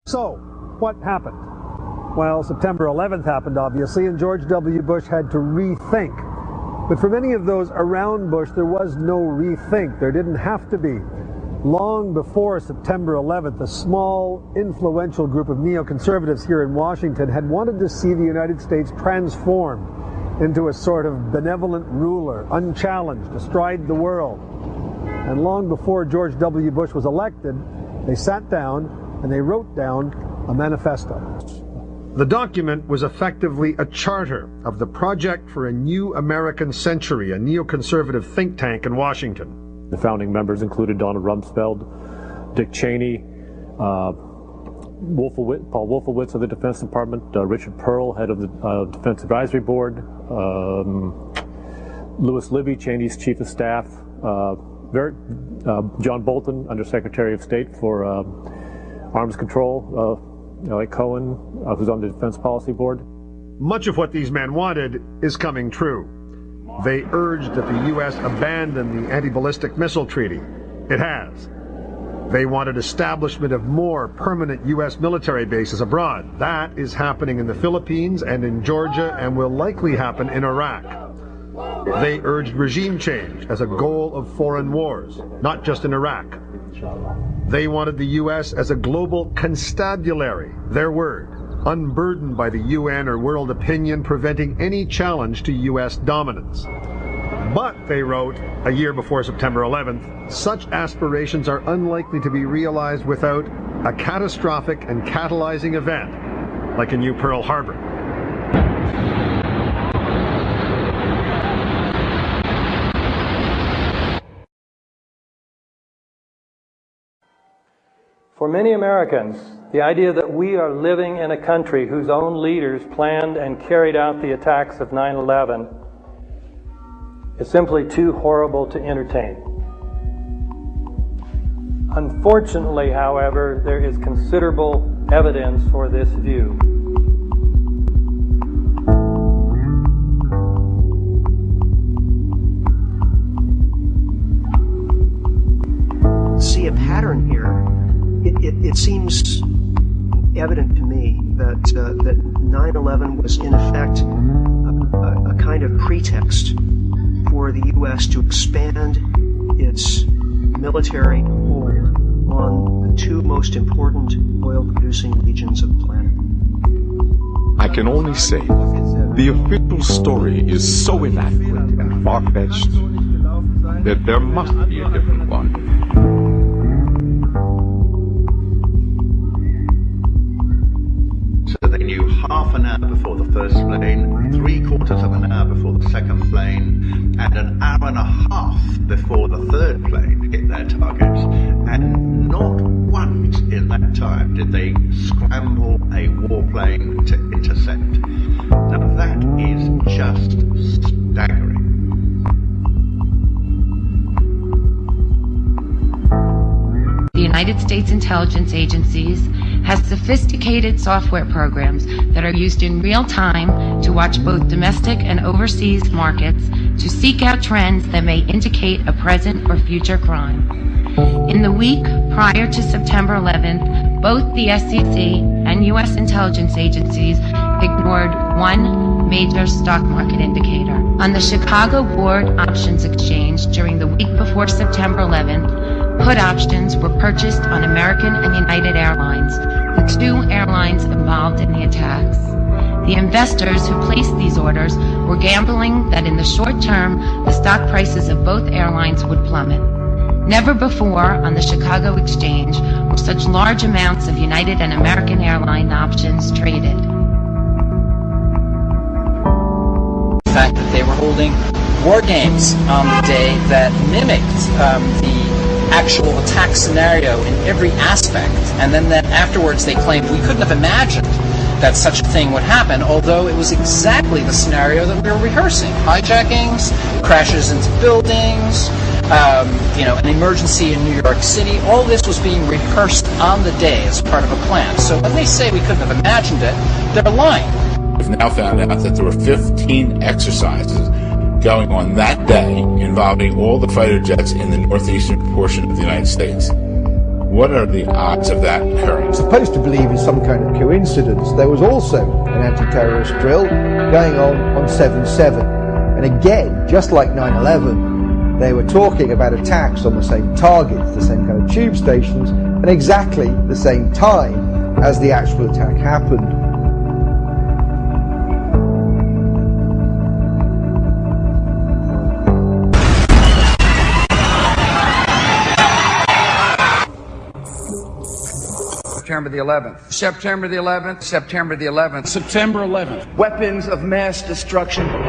So, what happened? Well, September 11th happened, obviously, and George W. Bush had to rethink. But for many of those around Bush, there was no rethink. There didn't have to be. Long before September 11th, a small, influential group of neoconservatives here in Washington had wanted to see the United States transformed into a sort of benevolent ruler, unchallenged, astride the world. And long before George W. Bush was elected, they sat down and they wrote down a manifesto. The document was effectively a charter of the Project for a New American Century, a neoconservative think tank in Washington. The founding members included Donald Rumsfeld, Dick Cheney, Paul Wolfowitz of the Defense Department, Richard Pearl, head of the Defense Advisory Board, Louis Libby, Cheney's chief of staff, John Bolton, Undersecretary of State for Arms Control, like Cohen, who's on the Defense Policy Board. Much of what these men wanted is coming true. They urged that the U.S. abandon the anti-ballistic missile treaty. It has. They wanted establishment of more permanent U.S. military bases abroad. That is happening in the Philippines and in Georgia and will likely happen in Iraq. They urged regime change as a goal of foreign wars, not just in Iraq. They wanted the U.S. as a global constabulary, their word, unburdened by the UN or world opinion, preventing any challenge to U.S. dominance. But, they wrote, a year before September 11th, such aspirations are unlikely to be realized without a catastrophic and catalyzing event, like a new Pearl Harbor. For many Americans, the idea that we are living in a country whose own leaders planned and carried out the attacks of 9/11 is simply too horrible to entertain. Unfortunately, however, there is considerable evidence for this view. See a pattern here. It seems evident to me that 9/11 was in effect a kind of pretext for the U.S. to expand its military hold on the two most important oil-producing regions of the planet. I can only say the official story is so inaccurate and far-fetched that there must be a different one. So they knew half an hour before the first plane, 3/4 of an hour before the second plane, and an hour and a half before the third plane hit their targets. And not once in that time did they scramble a warplane to intercept. Now that is just staggering. The United States intelligence agencies has sophisticated software programs that are used in real time to watch both domestic and overseas markets to seek out trends that may indicate a present or future crime. In the week prior to September 11th, both the SEC and U.S. intelligence agencies ignored one major stock market indicator. On the Chicago Board Options Exchange during the week before September 11th, put options were purchased on American and United Airlines, the two airlines involved in the attacks. The investors who placed these orders were gambling that in the short term, the stock prices of both airlines would plummet. Never before on the Chicago Exchange were such large amounts of United and American airline options traded. The fact that they were holding war games on the day that mimicked the actual attack scenario in every aspect, and then that afterwards they claimed we couldn't have imagined that such a thing would happen, although it was exactly the scenario that we were rehearsing. Hijackings, crashes into buildings, an emergency in New York City, all this was being rehearsed on the day as part of a plan. So when they say we couldn't have imagined it, they're lying. We've now found out that there were 15 exercises going on that day involving all the fighter jets in the northeastern portion of the United States. What are the odds of that occurring? Supposed to believe is some kind of coincidence. There was also an anti-terrorist drill going on 7/7. And again, just like 9/11, they were talking about attacks on the same targets, the same kind of tube stations, and exactly the same time as the actual attack happened. September the 11th. September the 11th. September the 11th. September 11th. Weapons of mass destruction. Hell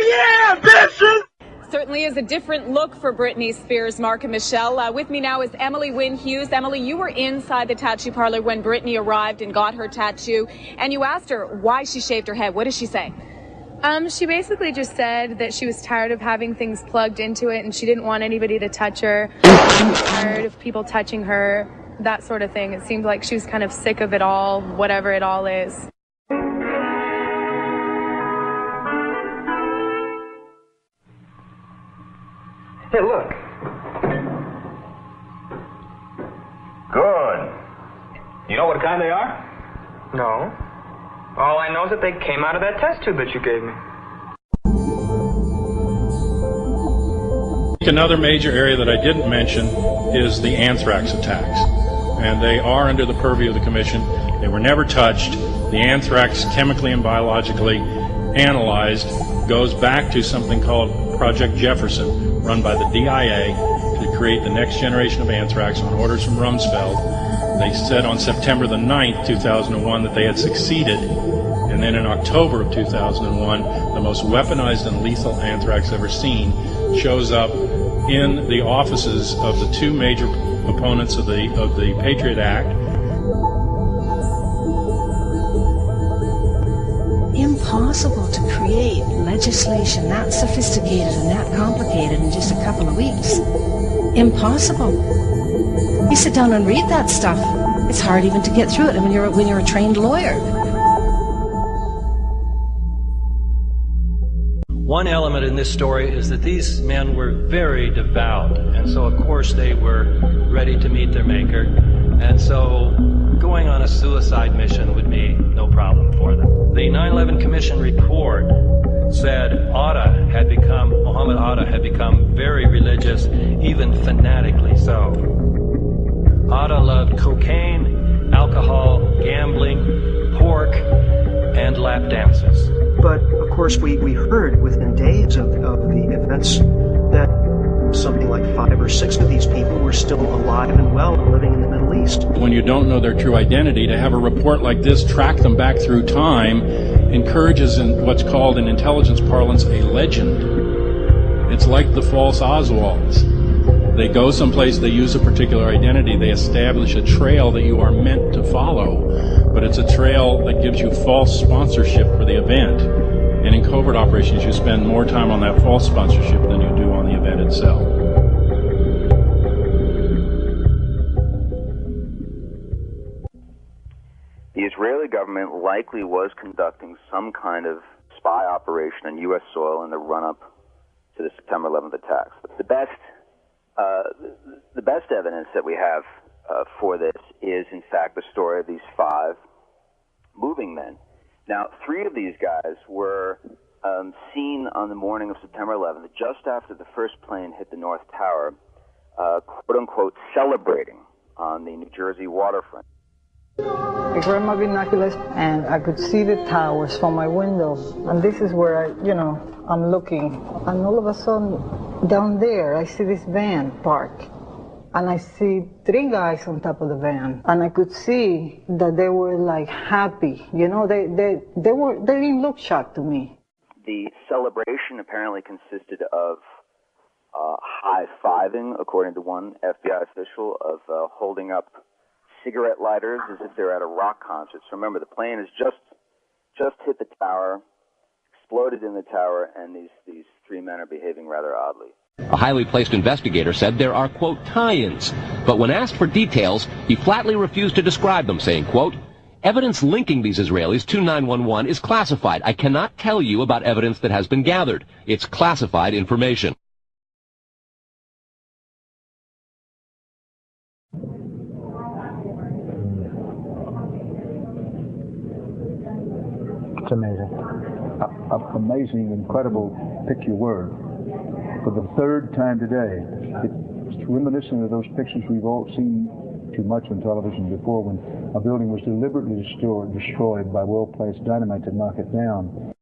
yeah, bitches! Certainly is a different look for Britney Spears, Mark and Michelle. With me now is Emily Wynn Hughes. Emily, you were inside the tattoo parlor when Britney arrived and got her tattoo, and you asked her why she shaved her head. What did she say? She basically just said that she was tired of having things plugged into it and she didn't want anybody to touch her. She was tired of people touching her, that sort of thing. It seemed like she was kind of sick of it all, whatever it all is. Hey, look. Good. You know what kind they are? No. All I know is that they came out of that test tube that you gave me. Another major area that I didn't mention is the anthrax attacks. And they are under the purview of the Commission. They were never touched. The anthrax, chemically and biologically analyzed, goes back to something called Project Jefferson, run by the DIA to create the next generation of anthrax on orders from Rumsfeld. They said on September the 9th, 2001, that they had succeeded. And then in October of 2001, the most weaponized and lethal anthrax ever seen shows up in the offices of the two major opponents of the Patriot Act. Impossible to create legislation that sophisticated and that complicated in just a couple of weeks. Impossible. You sit down and read that stuff, it's hard even to get through it when you're a trained lawyer. One element in this story is that these men were very devout, and so of course they were ready to meet their maker, and so going on a suicide mission would be no problem for them. The 9/11 Commission report said Mohammed Atta had become very religious, even fanatically so. Atta loved cocaine, alcohol, gambling, pork, and lap dances. But, of course, we heard within days of the events that something like 5 or 6 of these people were still alive and well and living in the Middle East. When you don't know their true identity, to have a report like this track them back through time encourages in what's called in intelligence parlance a legend. It's like the false Oswalds. They go someplace, they use a particular identity, they establish a trail that you are meant to follow, but it's a trail that gives you false sponsorship for the event. And in covert operations, you spend more time on that false sponsorship than you do on the event itself. The Israeli government likely was conducting some kind of spy operation on U.S. soil in the run-up to the September 11th attacks. The best evidence that we have for this is, in fact, the story of these 5 moving men. Now, 3 of these guys were seen on the morning of September 11th, just after the first plane hit the North Tower, quote-unquote, celebrating on the New Jersey waterfront. I grabbed my binoculars and I could see the towers from my window. And this is where I'm looking. And all of a sudden, down there, I see this van parked. And I see 3 guys on top of the van. And I could see that they were like happy. They didn't look shocked to me. The celebration apparently consisted of high-fiving, according to one FBI official, of holding up cigarette lighters as if they're at a rock concert. So remember, the plane has just hit the tower, exploded in the tower, and these 3 men are behaving rather oddly. A highly placed investigator said there are, quote, tie-ins, but when asked for details, he flatly refused to describe them, saying, quote, evidence linking these Israelis to 911 is classified. I cannot tell you about evidence that has been gathered. It's classified information. It's amazing. Amazing, incredible, pick your word. For the third time today, it's reminiscent of those pictures we've all seen too much on television before, when a building was deliberately destroyed by well-placed dynamite to knock it down.